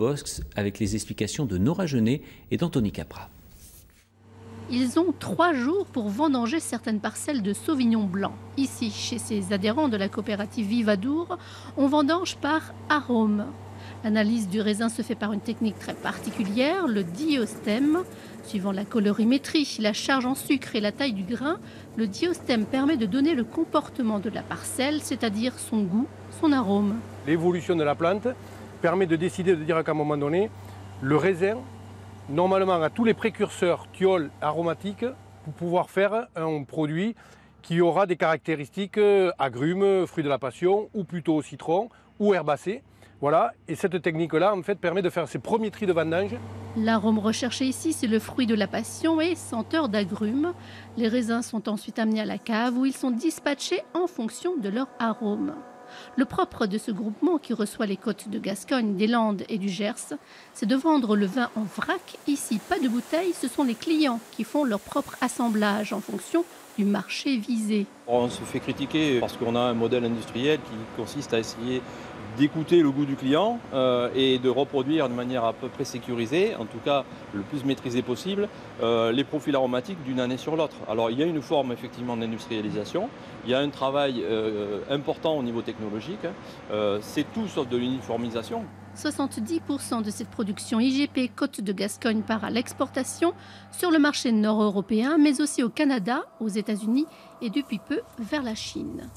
Box avec les explications de Nora Genet et d'Anthony Capra. Ils ont 3 jours pour vendanger certaines parcelles de Sauvignon blanc. Ici, chez ces adhérents de la coopérative Vivadour, on vendange par arôme. L'analyse du raisin se fait par une technique très particulière, le diostème. Suivant la colorimétrie, la charge en sucre et la taille du grain, le diostème permet de donner le comportement de la parcelle, c'est-à-dire son goût, son arôme. L'évolution de la plante permet de décider de dire qu'à un moment donné, le raisin, normalement, a tous les précurseurs thiols aromatiques pour pouvoir faire un produit qui aura des caractéristiques agrumes, fruits de la passion, ou plutôt citron, ou herbacées. Voilà, et cette technique-là, en fait, permet de faire ses premiers tris de vendange. L'arôme recherché ici, c'est le fruit de la passion et senteur d'agrumes. Les raisins sont ensuite amenés à la cave où ils sont dispatchés en fonction de leur arôme. Le propre de ce groupement qui reçoit les côtes de Gascogne, des Landes et du Gers, c'est de vendre le vin en vrac. Ici, pas de bouteille, ce sont les clients qui font leur propre assemblage en fonction du marché visé. On se fait critiquer parce qu'on a un modèle industriel qui consiste à essayer d'écouter le goût du client et de reproduire de manière à peu près sécurisée, en tout cas le plus maîtrisé possible, les profils aromatiques d'une année sur l'autre. Alors il y a une forme effectivement d'industrialisation, il y a un travail important au niveau technologique, c'est tout sauf de l'uniformisation. 70% de cette production IGP Côte de Gascogne part à l'exportation sur le marché nord-européen, mais aussi au Canada, aux États-Unis et depuis peu vers la Chine.